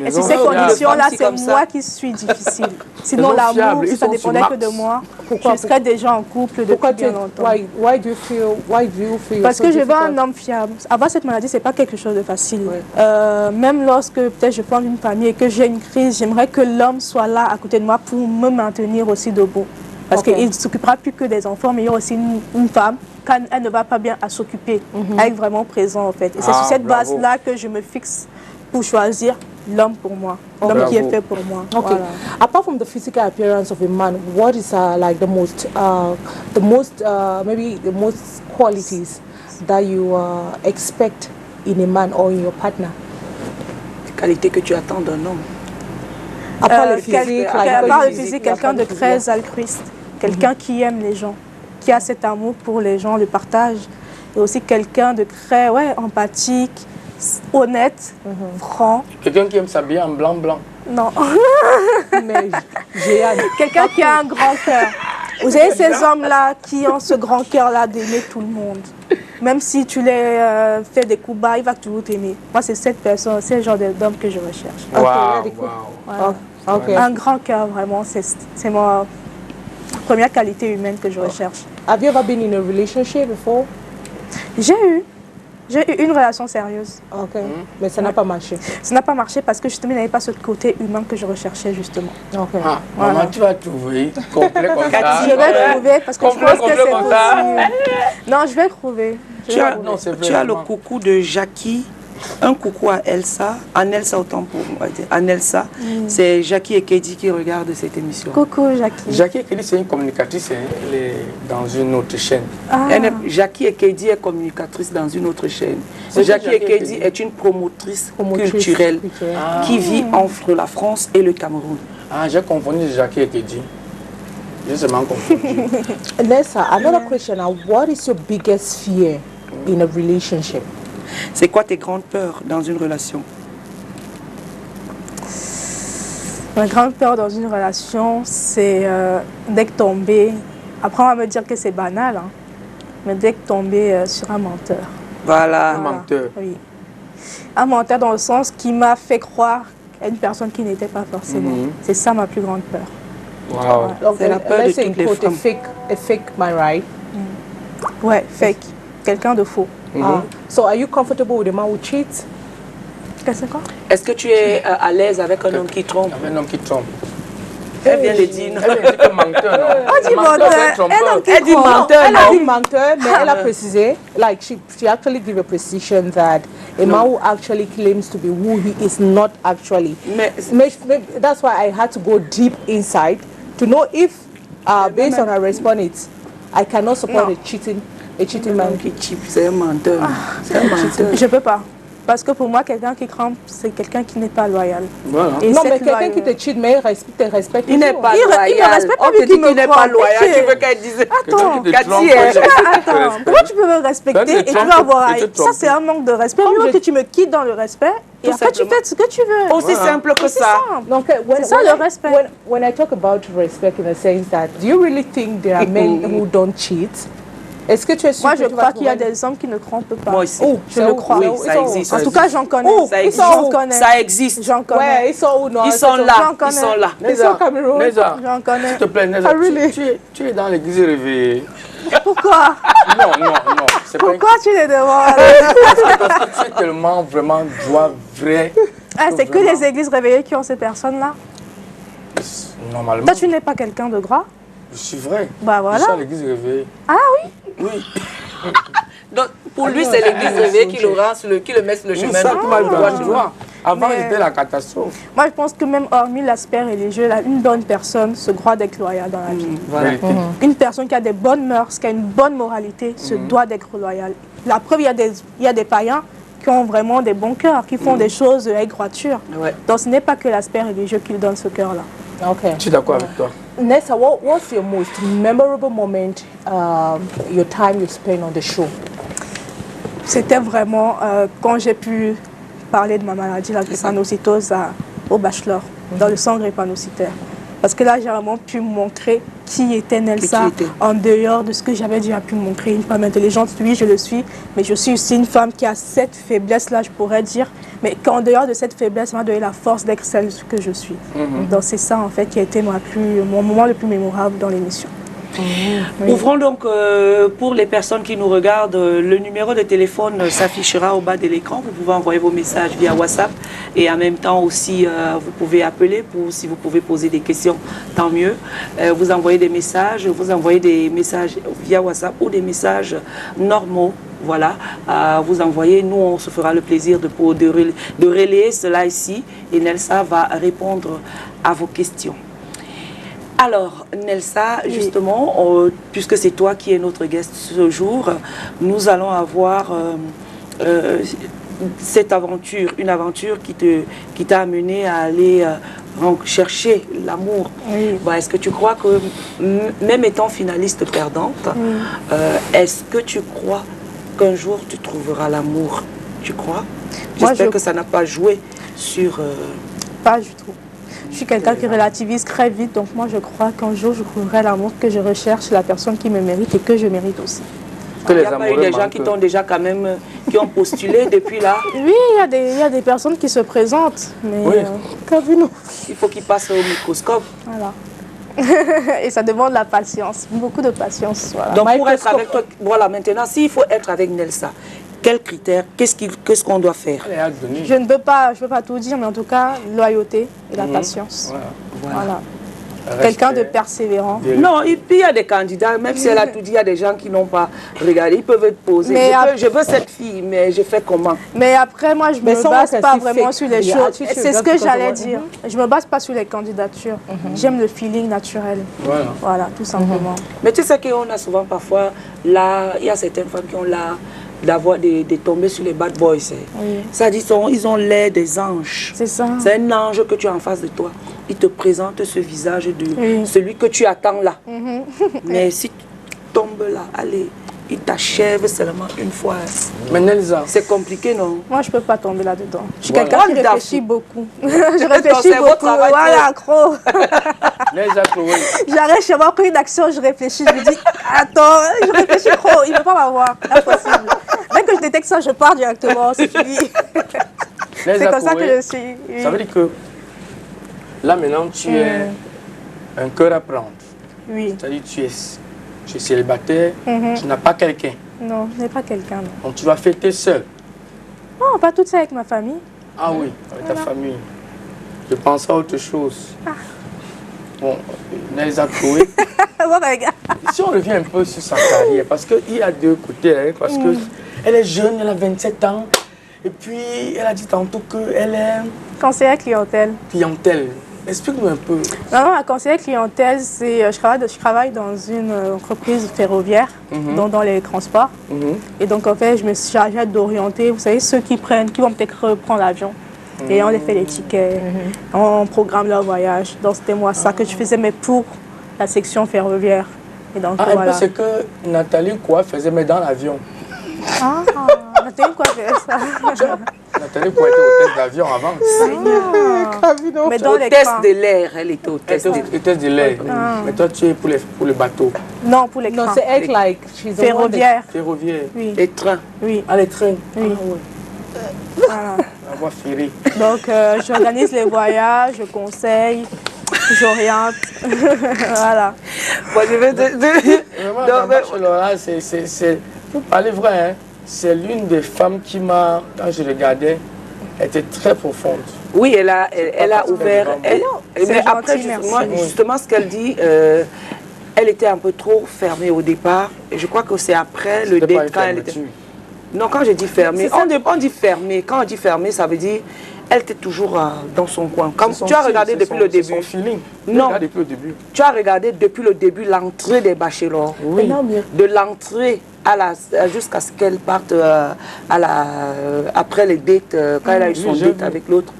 et sur ces conditions-là, c'est moi qui suis difficile. Sinon, l'amour, si ça dépendait que de moi, je serais déjà en couple depuis bien longtemps. Why do you feel Parce que je veux un homme fiable. Avoir cette maladie, c'est pas quelque chose de facile. Même lorsque peut-être je fonde une famille et que j'ai une crise, j'aimerais que l'homme soit là à côté de moi pour me maintenir aussi debout. Parce qu'il ne s'occupera plus que des enfants, mais il y a aussi une femme, quand elle ne va pas bien, à s'occuper, à être vraiment présent en fait. Et c'est sur cette base-là que je me fixe pour choisir l'homme pour moi, l'homme qui est fait pour moi. Okay. Voilà. Apart from the physical appearance of a man, what is like the most qualities that you expect in a man or in your partner? Les qualités que tu attends d'un homme. À part le physique, quelqu'un de très altruiste, quelqu'un qui aime les gens, qui a cet amour pour les gens, le partage, et aussi quelqu'un de très empathique, honnête, franc. Quelqu'un qui aime s'habiller en blanc. Non. Mais quelqu'un qui a un grand cœur. Vous avez ces hommes-là qui ont ce grand cœur-là d'aimer tout le monde. Même si tu les fais des coups bas, il va toujours t'aimer. Moi, c'est cette personne, c'est le genre d'homme que je recherche. Un grand cœur, vraiment, c'est ma première qualité humaine que je recherche. Have you ever been in a relationship before? J'ai eu. J'ai eu une relation sérieuse. Ok. Mais ça n'a pas marché. Ça n'a pas marché parce que justement, il n'y avait pas ce côté humain que je recherchais justement. Ok. Ah, Voilà. maman, tu vas trouver complet comme ça. Je vais trouver parce que je Complet, pense que complet c'est comme ça. possible. Non, je vais trouver. Tu as, Non, c'est vrai, tu as le vraiment. coucou de Jackie. Un coucou à Elsa. À Nelsa, autant pour moi dire. À Nelsa. C'est Jackie et Kedi qui regardent cette émission. Coucou Jackie. Jackie Kelly, c'est une communicatrice, hein. Elle est dans une autre chaîne. Ah. Jackie et Kedi est communicatrice dans une autre chaîne. C'est Jackie et Jackie et Kedi Kedi est une promotrice Promotrice culturelle culturelle. qui vit entre la France et le Cameroun. Ah, j'ai confondu Jackie et Kedji. J'ai seulement confondu. Nessa, another question. What is your biggest fear in a relationship? C'est quoi tes grandes peurs dans une relation? Ma grande peur dans une relation, c'est dès que tomber. Après, on va me dire que c'est banal, hein, mais dès que tomber sur un menteur. Voilà. Un menteur. Oui. Un menteur dans le sens qui m'a fait croire à une personne qui n'était pas forcément. C'est ça ma plus grande peur. Wow. Donc, C'est la peur de let's say toutes in les quote, femmes. a fake, my right? Ouais, fake. Quelqu'un de faux. So are you comfortable with a man who cheats? Qu'est-ce que c'est quoi? Est-ce que tu es à l'aise avec un homme qui trompe? Avec un homme qui trompe. Elle vient de dire. Elle vient de dire que menteur, non? On dit menteur. c'est trompeur. Un homme qui Elle dit trompe. menteur, Elle a dit non? menteur, mais elle a précisé, like she actually gave a precision that a man who actually claims to be who he is not actually. Mais That's why I had to go deep inside to know if, based on her response, I cannot support No. a cheating un man. homme qui cheat, c'est un menteur. C'est un menteur. Je peux pas. Parce que pour moi, quelqu'un qui crampe, c'est quelqu'un qui n'est pas loyal. Voilà. Et Non, cette mais quelqu'un qui loyauté- te cheat, mais il te respecte. Il n'est toujours. pas Il loyal. me respecte pas On te vu dit qu'il me qu'il n'est pas croit. loyal. Ok. Tu veux qu'elle dise. Attends, Quelqu'un qui te Cathy, trompe, elle- je sais que tu te attends. respectes. Comment tu peux me respecter Ça, et c'est tu vas trompe, avoir et te Ça, tromper. c'est un manque de respect. Comme Mieux je- que tu me quittes dans le respect et Tout après tu simplement. fais ce que tu veux. Aussi simple que Aussi ça. simple. Donc, C'est ça, le respect. When I talk about respect in the sense that, do you really think there are men who don't cheat? Est-ce que tu es sûr Moi, que je tu vas crois qu'il y a trouver- des hommes qui ne trompent pas. Moi aussi. Oh, Je le crois. Oui, So- ça so- existe. En tout cas, j'en connais. Ça existe. J'en connais. Ça existe. J'en connais. Ouais, ils sont où, non? Ils sont là. J'en connais. Ils sont là. Ils sont au Cameroun. Neza, J'en connais. s'il te plaît, Neza, Ah, really? tu es dans l'église réveillée. Pourquoi Non, non, non. C'est pas Pourquoi tu les demandes? parce que tu es tellement vraiment joie, vrai. Ah, c'est que les églises réveillées qui ont ces personnes-là. Normalement, Toi, tu n'es pas quelqu'un de gras. je suis vrai. Bah voilà. Je suis à l'église réveillée. Ah oui. Oui. Donc, pour lui, c'est l'église réveillée qui le rend sur qui le met sur le chemin ça, tu m'as de dit, droit, tu tu vois. vois. Avant, Mais- c'était la catastrophe. Moi, je pense que même hormis l'aspect religieux, là, une bonne personne se doit d'être loyale dans la vie. Voilà. Vérité. Une personne qui a des bonnes mœurs, qui a une bonne moralité, se doit d'être loyale. La preuve, il y a des païens qui ont vraiment des bons cœurs, qui font des choses avec droiture. Ouais. Donc, ce n'est pas que l'aspect religieux qui donne ce cœur-là. Okay. Je suis d'accord avec toi. Nessa, what's your most memorable moment, your time you spent on the show? C'était vraiment quand j'ai pu parler de ma maladie, la drépanocytose, au bachelor, dans le sang drépanocytaire. Parce que là, j'ai vraiment pu montrer qui était Nelsa, Qui était. en dehors de ce que j'avais déjà pu montrer. Une femme intelligente, oui, je le suis, mais je suis aussi une femme qui a cette faiblesse-là, je pourrais dire, mais qu'en dehors de cette faiblesse, ça m'a donné la force d'être celle que je suis. Donc c'est ça, en fait, qui a été mon moment le plus mémorable dans l'émission. Ouvrons donc pour les personnes qui nous regardent, le numéro de téléphone s'affichera au bas de l'écran. Vous pouvez envoyer vos messages via WhatsApp et en même temps aussi vous pouvez appeler pour si vous pouvez poser des questions, tant mieux. Vous envoyez des messages via WhatsApp ou des messages normaux. Voilà, vous envoyez, nous on se fera le plaisir de relayer cela ici et Nelsa va répondre à vos questions. Alors, Nelsa, justement, puisque c'est toi qui es notre guest ce jour, nous allons avoir cette aventure, une aventure qui t'a amené à aller chercher l'amour. Oui. Bon, est-ce que tu crois que, même étant finaliste perdante, est-ce que tu crois qu'un jour tu trouveras l'amour? Tu crois? J'espère que ça n'a pas joué sur... Pas du tout. Je suis quelqu'un qui relativise très vite, donc moi je crois qu'un jour je trouverai l'amour que je recherche, la personne qui me mérite et que je mérite aussi. Il n'y a pas eu des gens qui t'ont déjà quand même, qui ont postulé depuis là. Oui, il y a des personnes qui se présentent, mais Oui. qu'avez-nous? Il faut qu'ils passent au microscope. Voilà. Et ça demande la patience, beaucoup de patience. Voilà. Donc pour être avec toi, voilà, maintenant, s'il faut être avec Nelsa, quels critères, qu'est-ce qu'on doit faire? Je ne peux pas tout dire, mais en tout cas, loyauté et la patience. Voilà. Quelqu'un de persévérant. Non, et puis il y a des candidats, même si elle a tout dit, il y a des gens qui n'ont pas regardé, ils peuvent te poser. Mais je veux cette fille, mais je fais comment? Mais après, moi, je ne me base pas vraiment sur les choses. C'est ce que j'allais dire. Je ne me base pas sur les candidatures. J'aime le feeling naturel. Voilà, tout simplement. Mais tu sais qu'on a souvent parfois, là, il y a certaines femmes qui ont là d'avoir des tombées sur les bad boys. Ça dit, ils ont l'air des anges. C'est ça. C'est un ange que tu as en face de toi. Il te présente ce visage de celui que tu attends là. Mais si tu tombes là, allez, il t'achève seulement une fois. Mais Nelsa, c'est compliqué, non? Moi, je ne peux pas tomber là-dedans. Je suis quelqu'un qui réfléchit beaucoup. Je réfléchis beaucoup. Voilà, gros. Nelsa Chloé. J'arrête chez moi, après une action, je réfléchis. Je me dis, attends, je réfléchis trop. Il ne veut pas m'avoir. Impossible. Dès que je détecte ça, je pars directement. C'est fini. C'est comme ça que je suis. Ça veut dire que là, maintenant, tu es un cœur à prendre. Oui. C'est-à-dire que tu es célibataire, tu n'as pas quelqu'un. Non, je n'ai pas quelqu'un. Donc tu vas fêter seul. Non, pas toute seule avec ma famille. Ah oui, avec ta famille. Je pense à autre chose. Bon, Nelsa Chloé. Si on revient un peu sur sa carrière, parce qu'il y a deux côtés, hein, parce que elle est jeune, elle a 27 ans, et puis elle a dit tantôt qu'elle est... Conseillère clientèle. Clientèle. Explique-nous un peu. Non, la conseillère clientèle, c'est je travaille dans une entreprise ferroviaire, dans les transports. Et donc, en fait, je me suis chargée d'orienter, vous savez, ceux qui vont peut-être reprendre l'avion. Et on les fait les tickets, on programme leur voyage. Donc, c'était moi ça que je faisais, mais pour la section ferroviaire. Et donc, voilà. Un peu ce que Nathalie quoi faisait, mais dans l'avion. Nathalie quoi faisait ça? Nathalie quoi était hôtesse d'avion avant. Mais dans les test de l'air, elle était hôtesse de l'air. Mais toi, tu es pour les bateaux. Non, pour les trains. Non, c'est elle, like, ferroviaire. Ferroviaire. Oui. Les trains. Oui. Ah, les trains. Oui. Voilà. La voie ferrée. Donc, j'organise les voyages, je conseille, j'oriente. Voilà. Moi, je vais pour parler vrai, hein, c'est l'une des femmes qui m'a, quand je regardais, était très profonde. Oui, elle a ouvert. Mais après, justement, ce qu'elle dit, elle était un peu trop fermée au départ. Et je crois que c'est après le date quand elle était. Non, quand je dis fermée, on dit fermée. Quand on dit fermée, ça veut dire elle était toujours dans son coin. Comme tu as regardé depuis le début. Son feeling. Non, depuis le début. Tu as regardé depuis le début l'entrée des bachelors. Oui. De l'entrée jusqu'à ce qu'elle parte après les dates, quand elle a eu son date avec l'autre.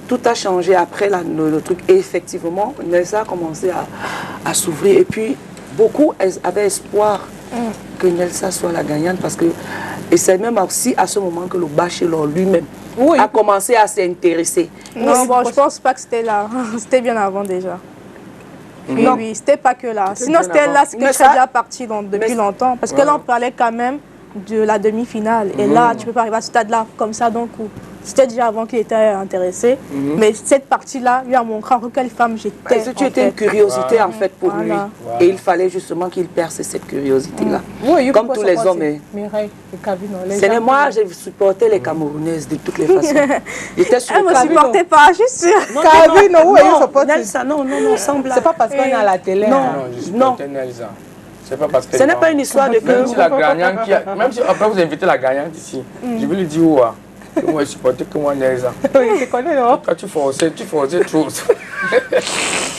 Tout a changé après le truc. Et effectivement, Nelsa a commencé à s'ouvrir. Et puis, beaucoup avaient espoir que Nelsa soit la gagnante parce que, et c'est même aussi à ce moment que le bachelor lui-même a commencé à s'intéresser. Non, bon, je pense pas que c'était là. C'était bien avant déjà. Oui, oui, c'était pas que là. Sinon, c'était là, c'est que je serais déjà partie depuis longtemps. Parce que là, on parlait quand même de la demi-finale. Et là, tu peux pas arriver à ce stade-là comme ça d'un coup. C'était déjà avant qu'il était intéressé. Mais cette partie-là, lui a montré en quelle femme j'étais. Tu étais une curiosité en fait pour lui. Et il fallait justement qu'il perce cette curiosité-là. Comme tous les hommes. Moi, j'ai supporté les Camerounaises de toutes les façons. Elle ne me supportait pas, je suis sûre. Non, sans blague. C'est pas parce qu'on est à la télé. Non, non. C'est pas parce que. Ce n'est pas une histoire de que. Même si la gagnante même si après vous invitez la gagnante ici, je vais lui dire où que moi je supportais que moi Nelsa. Oui, je connais, non? Quand tu forçais trop.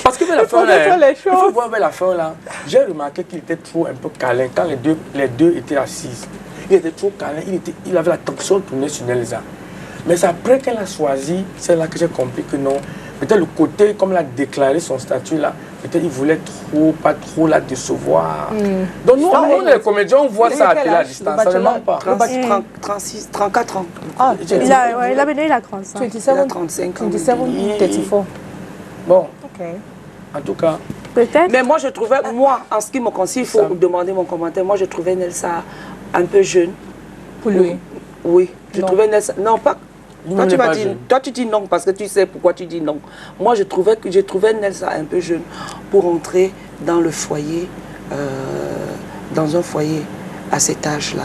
Parce que la fin là, il faut voir la fin là. J'ai remarqué qu'il était trop un peu câlin quand les deux étaient assises. Il était trop câlin, il avait la tension tournée sur Nelsa. Mais c'est après qu'elle a choisi, c'est là que j'ai compris que non. Peut-être le côté, comme elle a déclaré son statut là, peut-être il voulait pas trop la décevoir. Donc nous, les comédiens, on voit ça à la distance, ça ne ment pas. 36, 34 ans. Ah, il a 35. 27, il a 35 ans. 34. Bon, en tout cas. Peut-être. Mais moi, je trouvais, en ce qui me concerne, il faut demander mon commentaire, moi je trouvais Nelsa un peu jeune. Pour lui? Oui, je trouvais Nelsa, non pas. Toi, tu dis non parce que tu sais pourquoi tu dis non. Moi, je trouvais Nelsa un peu jeune pour entrer dans le foyer, dans un foyer à cet âge-là.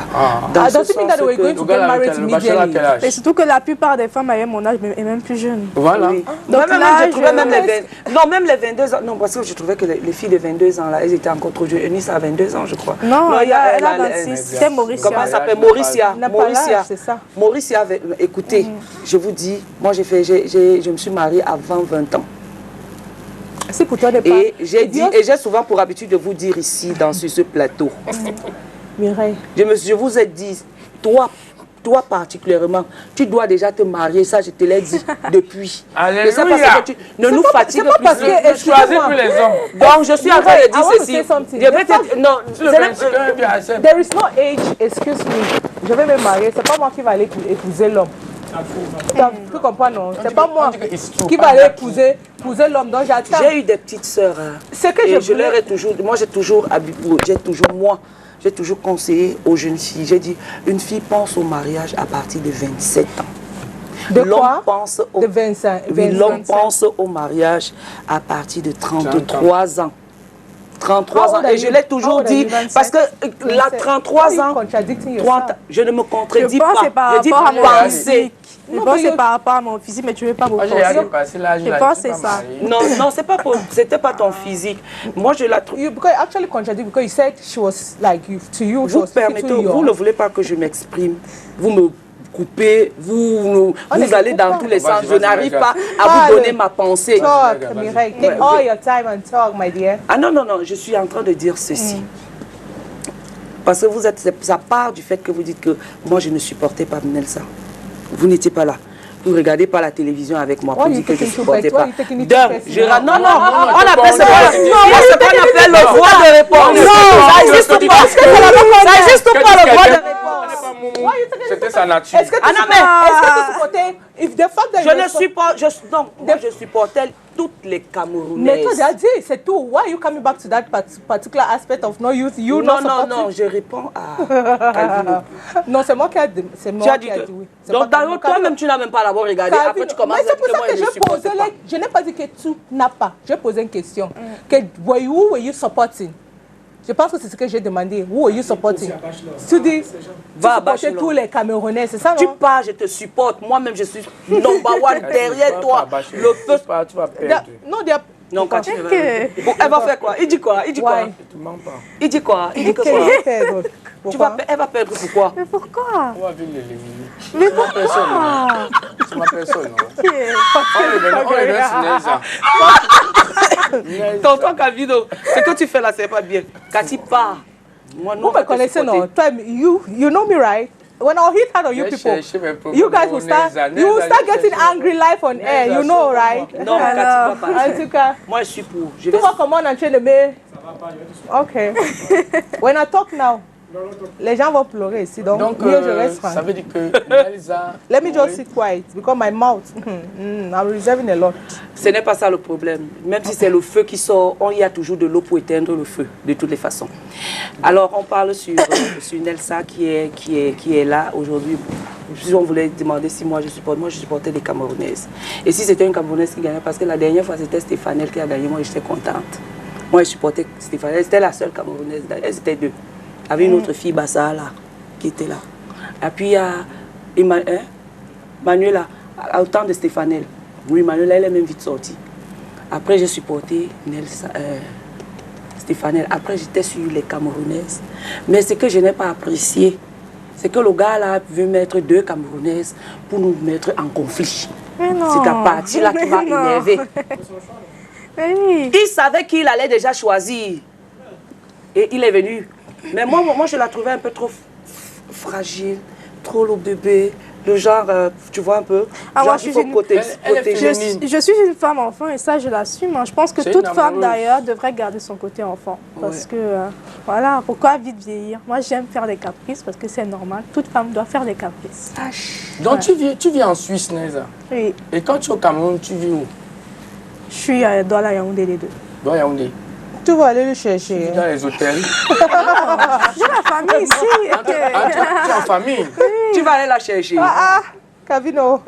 I don't think that we're going to get married immediately. Et surtout que la plupart des femmes avaient mon âge et même plus jeunes. Voilà. Oui. Donc même, là, je trouvais même même les 22 ans. Non, parce que je trouvais que les filles de 22 ans, là, elles étaient encore trop jeunes. Eunice a 22 ans, je crois. Non, elle a 26. C'est Mauricia. Comment ça s'appelle? Mauricia. C'est ça. Mauricia, écoutez, je vous dis, moi je me suis mariée avant 20 ans. C'est pour toi de pas. Et j'ai souvent pour habitude de vous dire ici, sur ce plateau. Mireille. Je vous ai dit, toi particulièrement, tu dois déjà te marier, ça je te l'ai dit depuis. Alléluia. Et c'est parce que tu ne nous fatigue pas parce plus. que Je choisis plus les hommes. Donc je suis en train de dire ceci. Je vais te non, there is no age, excuse me. Je vais me marier, c'est pas moi qui va aller épouser l'homme. Tu comprends, non? C'est pas moi qui va aller épouser l'homme. Donc j'attends. J'ai eu des petites sœurs. C'est que je leur ai toujours, moi j'ai toujours conseillé aux jeunes filles. J'ai dit, une fille pense au mariage à partir de 27 ans. De quoi? Pense de 25. Oui, l'homme pense au mariage à partir de 33 ans. 33 ans. Et je l'ai toujours dit, parce que la 33 ans, 30, je ne me contredis pas. Je pense que c'est par rapport à mon physique. Je pense que c'est par rapport à mon physique, mais tu ne veux pas me penser. Je pense que c'est ça. Non, c'était pas ton physique. Moi, je la trouve. You actually contradict because you said she was like you to you. Vous permettez, vous ne voulez pas que je m'exprime. Vous me coupez, vous allez dans tous les sens. Je n'arrive pas à vous donner ma pensée. Talk, Mireille. Take all your time and talk, my dear. Ah non, je suis en train de dire ceci. Parce que ça part du fait que vous dites que moi, je ne supportais pas Nelsa. Vous n'étiez pas là. Vous ne regardez pas la télévision avec moi pour dire que je ne supportais pas. Non, on appelle ça le droit de répondre. Non, ça n'existe pas. Ça n'existe pas le droit de répondre. C'était sa nature. Est-ce que tu supportais je supportais toutes les Camerounaises. Mais toi, j'ai dit, c'est tout. Why are you coming back to that particular aspect of no youth? Non, je réponds à Calvino. Non, c'est moi qui ai dit. C'est moi qui ai dit oui. Donc, toi-même, tu n'as même pas d'abord regardé. Après, tu commences à dire que moi, je ne supporte pas. Je n'ai pas dit que tu n'as pas. J'ai posé une question. Who were you supporting? Je pense que c'est ce que j'ai demandé. Who are you supporting? Tu dis, va supporter tous les Camerounais, c'est ça, non? Tu pars, je te supporte. Moi-même, je suis number one derrière toi. Le feu. Tu vas perdre. Non, quand elle va faire quoi? Il dit quoi? Il dit quoi? Il dit quoi? Il dit quoi? Elle va perdre pourquoi? Mais pourquoi? On va venir l'éliminer. Mais pourquoi? C'est ma personne. Tonton Calvino, ce que tu fais là, c'est pas bien. Quand tu pars, moi, non. Vous me connaissez, non? You know me, right? When I hit out on you people, you guys will start getting angry live on air, you know, right? Non, quand tu vas pas. En tout cas, moi, je suis pour. Tu vois comment on est en train de me... Ok. When I talk now, les gens vont pleurer ici, donc mieux je reste franc. Ça veut dire que Nelsa... Let me just sit quiet, because my mouth, I'm reserving a lot. Ce n'est pas ça le problème. Même si c'est le feu qui sort, il y a toujours de l'eau pour éteindre le feu, de toutes les façons. Alors, on parle sur Nelsa qui est là aujourd'hui. Si on voulait demander si moi je supportais les Camerounaises. Et si c'était une Camerounaise qui gagnait, parce que la dernière fois c'était Stéphane qui a gagné, moi j'étais contente. Moi je supportais Stéphane, c'était la seule Camerounaise, elles étaient deux. Avec une autre fille, Bassa, là, qui était là. Et puis il y a Manuela, au temps de Stéphanel. Oui, Manuela, elle est même vite sortie. Après, j'ai supporté Stéphanel. Après, j'étais sur les Camerounaises. Mais ce que je n'ai pas apprécié, c'est que le gars là veut mettre deux Camerounaises pour nous mettre en conflit. C'est à partir là qui m'a énervé. Il savait qu'il allait déjà choisir. Et il est venu. Mais moi, je la trouvais un peu trop fragile, trop le bébé, le genre, tu vois un peu. Moi, je suis une femme enfant et ça, je l'assume. Je pense que toute femme d'ailleurs devrait garder son côté enfant. Parce que, voilà, pourquoi vite vieillir? Moi, j'aime faire des caprices parce que c'est normal. Toute femme doit faire des caprices. Donc, tu vis en Suisse, Nelsa? Oui. Et quand tu es au Cameroun, tu vis où? Je suis à Douala Yaoundé, les deux. Douala Yaoundé. Tu vas aller le chercher. Dans les hôtels. J'ai la famille ici. Tu es en famille? Tu vas aller la chercher. Kavino.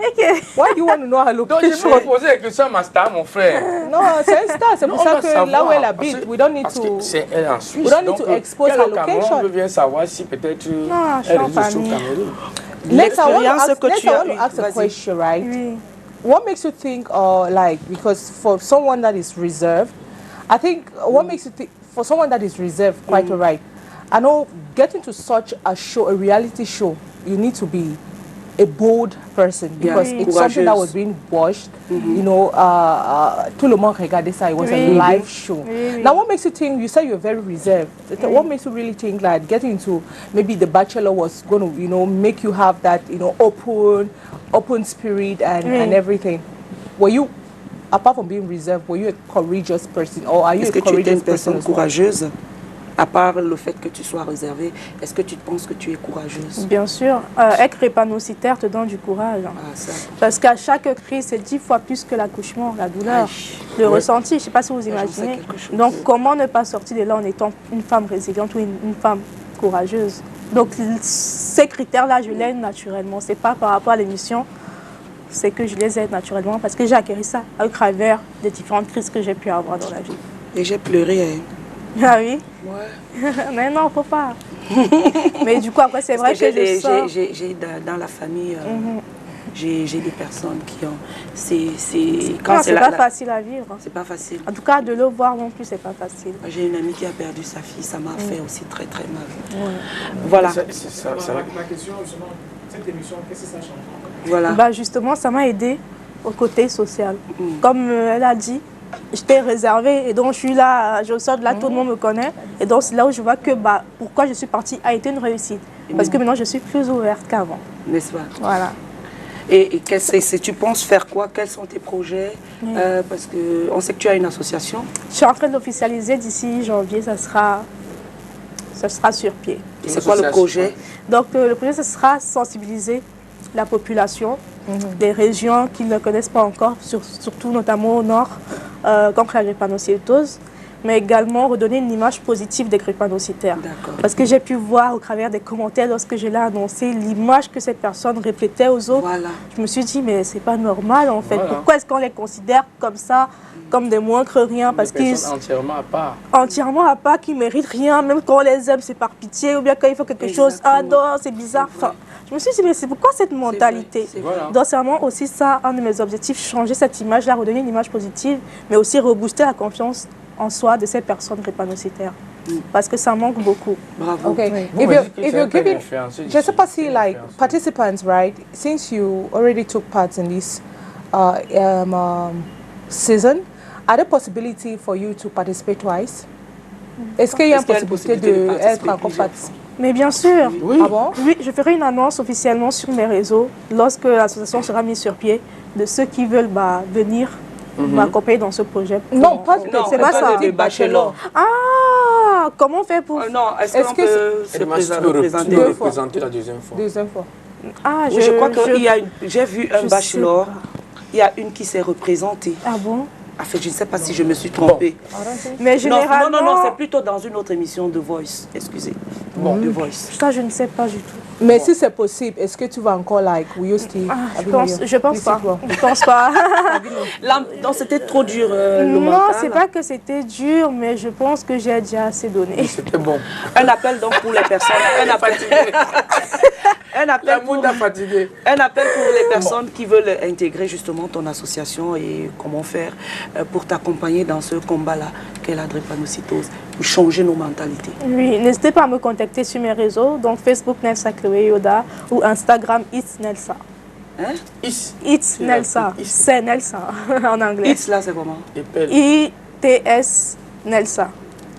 Why do you want to know her Donc, je location? vais poser la question à ma star, mon frère. Non, c'est un star. C'est pour ça que là où elle habite, we don't need to... C'est elle en Suisse. We don't need to expose her location. On veut bien savoir si peut-être Non, je suis elle en réside sur famille. Cameroun. Next, I want L'expérience que tu as to eue, ask a vas-y. question, right? Oui. What makes you think, like, because for someone that is reserved, I think, what makes you think, for someone that is reserved, quite all right, I know getting to such a show, a reality show, you need to be a bold person because Yeah. it's something that Courageuse. was being watched, you know, tout le monde regardait ça, it was a Oui. live show. Oui. Now, what makes you think, you say you're very reserved, what makes you really think like getting into, maybe The Bachelor was going to, you know, make you have that, you know, open spirit and everything? Were you, apart from being reserved, were you a courageous person or are you Est-ce a que tu étais courageous une person personne as well? courageuse? À part le fait que tu sois réservée, est-ce que tu penses que tu es courageuse? Bien sûr, être drépanocytaire te donne du courage. Ah, ça. Parce qu'à chaque crise, c'est 10 fois plus que l'accouchement, la douleur, Aïe. le Ouais. ressenti, je ne sais pas si vous j'en sais imaginez. quelque chose. Donc, comment ne pas sortir de là en étant une femme résiliente ou une femme courageuse? Donc, ces critères-là, je les ai naturellement. Ce n'est pas par rapport à l'émission, c'est que je les ai naturellement parce que j'ai acquis ça à travers les différentes crises que j'ai pu avoir dans la vie. Et j'ai pleuré. Hein. Ah oui? Ouais. Mais non, faut pas. Mais du coup, après, c'est vrai Parce que je sors. j'ai dans la famille, j'ai des personnes qui ont... Non, c'est pas facile à vivre. C'est pas facile. En tout cas, de le voir non plus, c'est pas facile. J'ai une amie qui a perdu sa fille, ça m'a fait aussi très très mal. Voilà. C'est ça. Ma question, justement, cette émission, qu'est-ce que ça change? Voilà. Bah justement, ça m'a aidé au côté social. Comme elle a dit, j'étais réservée et donc je suis là, je sors de là, tout le monde me connaît. Et donc c'est là où je vois que bah, pourquoi je suis partie a été une réussite. Parce que maintenant, je suis plus ouverte qu'avant. N'est-ce pas? Voilà. Et tu penses faire quoi? Quels sont tes projets? Parce qu'on sait que tu as une association. Je suis en train de l'officialiser d'ici janvier, ça sera sur pied. C'est quoi le projet? Donc le projet, ce sera sensibiliser la population des régions qui ne connaissent pas encore, surtout notamment au nord, contre la drépanocytose, mais également redonner une image positive des drépanocytaires. Parce que j'ai pu voir au travers des commentaires lorsque je l'ai annoncé, l'image que ces personnes répétaient aux autres. Voilà. Je me suis dit, mais c'est pas normal en fait. Voilà. Pourquoi est-ce qu'on les considère comme ça, comme des moins que rien? Parce Des qu'ils personnes entièrement à part. entièrement à part, qui ne méritent rien, même quand on les aime, c'est par pitié, ou bien quand il faut quelque chose, ah non, c'est bizarre. Enfin, je me suis dit, mais c'est pourquoi cette mentalité? C'est vrai. Voilà. Donc c'est vraiment aussi ça, un de mes objectifs, changer cette image-là, redonner une image positive, mais aussi rebooster la confiance en soi de ces personnes drépanocytaires. Parce que ça manque beaucoup. Bravo. Okay, Vous if me you're, dites que if c'est you're un peu giving, d'influence, je sais pas si c'est like l'influence. participants, right? Since you already took part in this season, are there possibility for you to participate twice? Est-ce qu'il y a Est-ce qu'il y a une une possibilité possibilité de d'être participer encore plusieurs participant? Mais bien sûr, Oui. Ah bon? oui, je ferai une annonce officiellement sur mes réseaux lorsque l'association sera mise sur pied de ceux qui veulent venir m'accompagner dans ce projet. Non, pas Non, c'est pas ça. des bachelors. Ah, comment faire pour... Non, est-ce Est-ce qu'on que peut se Tu peux représenter? tu peux Deux fois. représenter la deuxième fois. Deuxième fois. Ah, Oui, je crois que j'ai vu un je bachelor, sais pas. il y a une qui s'est représentée. Ah bon? En fait, je ne sais pas si je me suis trompée. Mais Non, généralement... non, c'est plutôt dans une autre émission de Voice, excusez. Bon, de Voice. Ça, je ne sais pas du tout. Mais si c'est possible, est-ce que tu vas encore like, will you still? Je pense pas. Je pense pas. Là, non, c'était trop dur, le Non, mental. c'est pas que c'était dur, mais je pense que j'ai déjà assez donné. C'était bon. Un appel donc pour les personnes. Un appel La moune a fatigué. Un appel pour les personnes qui veulent intégrer justement ton association et comment faire pour t'accompagner dans ce combat-là qu'est la drépanocytose, pour changer nos mentalités. Oui, n'hésitez pas à me contacter sur mes réseaux, donc Facebook Nelsa Chloé Yoda ou Instagram It's Nelsa. Hein? It's Nelsa, c'est Nelsa en anglais. It's là, c'est comment? ITS Nelsa.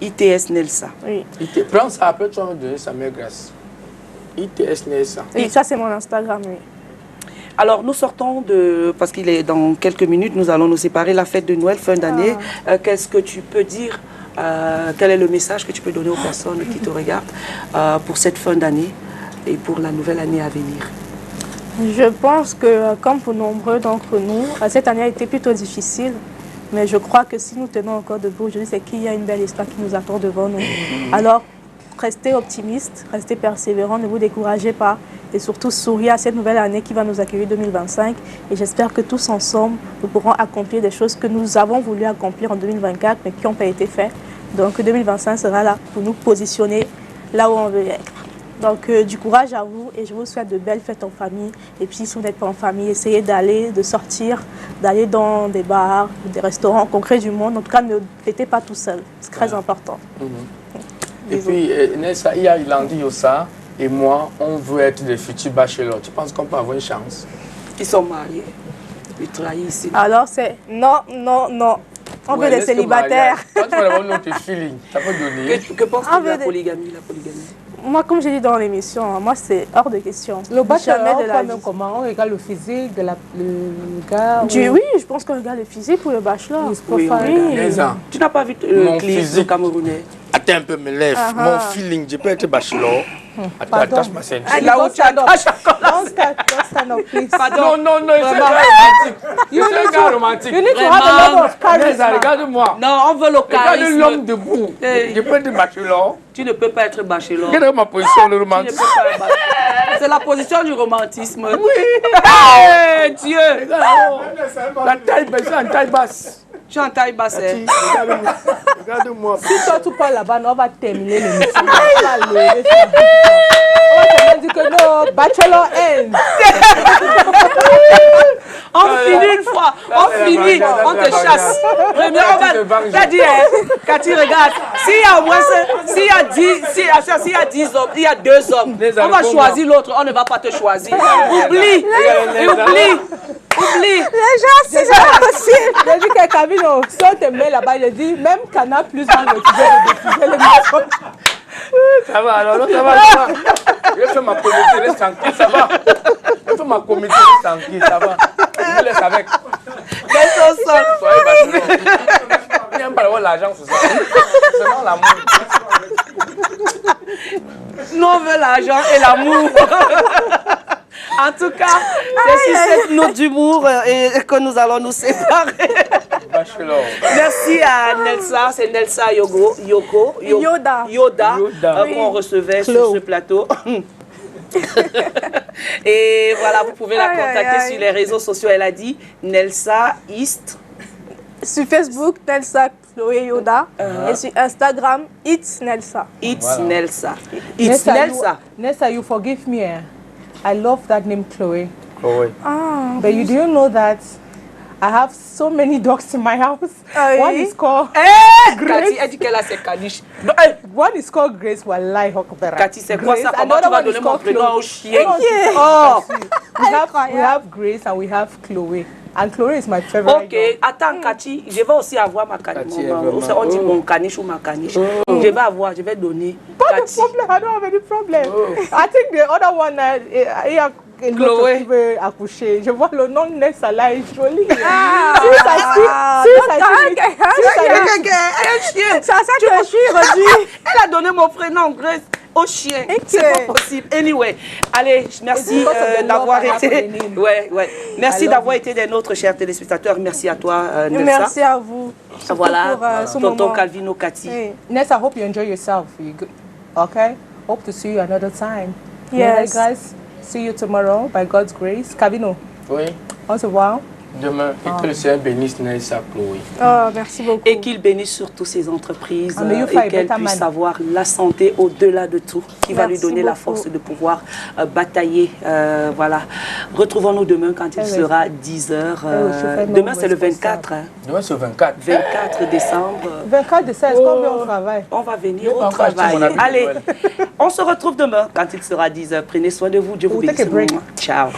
ITS Nelsa. Oui. Prends ça, après tu vas me donner sa mère grâce. ITS Nelsa. Oui, ça c'est mon Instagram, oui. Alors, nous sortons de... Parce qu'il est dans quelques minutes, nous allons nous séparer, la fête de Noël, fin d'année. Qu'est-ce que tu peux dire quel est le message que tu peux donner aux personnes qui te regardent pour cette fin d'année et pour la nouvelle année à venir? Je pense que, comme pour nombreux d'entre nous, cette année a été plutôt difficile. Mais je crois que si nous tenons encore debout aujourd'hui, c'est qu'il y a une belle histoire qui nous attend devant nous. Alors, restez optimiste, restez persévérant, ne vous découragez pas. Et surtout, souriez à cette nouvelle année qui va nous accueillir 2025. Et j'espère que tous ensemble, nous pourrons accomplir des choses que nous avons voulu accomplir en 2024, mais qui n'ont pas été faites. Donc 2025 sera là pour nous positionner là où on veut être. Donc du courage à vous et je vous souhaite de belles fêtes en famille. Et puis si vous n'êtes pas en famille, essayez de sortir, d'aller dans des bars, des restaurants, congrès du monde. En tout cas, ne fêtez pas tout seul. C'est très important. Et puis, Nelsa, il y a Ilandi Yossa et moi, on veut être des futurs bachelors. Tu penses qu'on peut avoir une chance? Ils sont mariés. Ils trahissent ici. Alors c'est non, non, non. On veut des célibataires. Quand tu vas avoir notre feeling, ça peut donner. Que penses-tu de la polygamie, Moi, comme j'ai dit dans l'émission, moi, c'est hors de question. Le bachelor, Jamais de la vie. comment on regarde le physique de le gars Oui, je pense qu'on regarde le physique pour le bachelor. Oui, tu n'as pas vu le clip physique camerounais? Attends un peu, me lève. Mon feeling, je peux être bachelor. Attends, attache ma ceinture. Là où tu attaches Don't stand up, please. Non, non, non, c'est un gars romantique. C'est un gars romantique. You need to have a level of charisma. Regarde-moi. Non, on veut le Regarde charisme. l'homme debout. Je peux être bachelor. Tu ne peux pas être bachelor. Quelle est ma position de Tu ne romantique? peux pas être bachelor. C'est la position du romantisme. Oui. Hey, Dieu. La taille basse, en taille basse. Tu es en taille basse. Regarde-moi. Regarde-moi. Si toi tu parles là-bas, on va terminer l'émission. On va lever ça. On va dire que non, bachelor end. On finit une fois. On finit. On te chasse. Premier, on va. T'as dit, Cathy, regarde. S'il y a au moins, s'il y a 10 hommes, il y a 2 hommes. On va choisir l'autre. On ne va pas te choisir. Oublie. Oublie. Les gens, si c'est possible. J'ai dit que Camino, si on te met là-bas, il dit même Canal Plus va refuser de diffuser l'émission. Ça va, alors, ça va. Je fais ma communauté, reste tranquille, ça va. Je fais ma communauté, reste tranquille, ça va. Je me laisse avec. Laisse au sol. Soyez bachelor. Il n'aime pas avoir l'argent, c'est ça. C'est non l'amour. Nous, on veut l'argent et l'amour. En tout cas, c'est sur cette note d'humour que nous allons nous séparer. Bachelor. Merci à Nelsa, c'est Nelsa Yoda qu'on recevait sur ce plateau. Et voilà, vous pouvez la contacter sur les réseaux sociaux. Elle a dit Nelsa East. Sur Facebook, Nelsa Chloé Yoda. Et sur Instagram, It's Nelsa. It's Nelsa. It's Nelsa. Nelsa, you forgive me. I love that name, Chloe. Chloe. But you do know that I have so many dogs in my house. One is called Grace. Cathy, elle dit qu'elle a ses caniches. One is called Grace Wallahi Hokbera. Cathy, c'est quoi ça? Comment tu vas donner mon prénom au chien? Oh, we have Grace and we have Chloe. And Chloe is my favorite. Ok, attends, Cathy, je vais aussi avoir ma caniche. On dit mon caniche ou ma caniche. Je vais avoir, je vais donner. Pas de problème, I don't have any problem. I think the other one, Chloé veut accoucher. Je vois le nom de Nelsa là, est joli. Elle a donné mon prénom, Grace, au chien. C'est pas possible. Anyway, allez, merci d'avoir été. Merci d'avoir été des nôtres, chers téléspectateurs. Merci à toi, Nelsa. Merci à vous. Voilà, tonton Calvino, Cathy. Nelsa, I hope you enjoy yourself. Okay? Hope to see you another time. Yes. Guys. See you tomorrow, by God's grace. Cavino. Oui. Au revoir. Demain, et que le Seigneur bénisse Nelsa Chloé. Oh, merci beaucoup. Et qu'il bénisse surtout ses entreprises et qu'elle puisse avoir la santé au-delà de tout, qui va lui donner la force de pouvoir batailler. Voilà. Retrouvons-nous demain quand il sera 10h. Demain, c'est le 24. Demain, c'est le 24. 24 décembre. 24 décembre, combien on travaille? On va venir au travail. Allez, on se retrouve demain quand il sera 10h. Prenez soin de vous. Dieu vous bénisse. Ciao.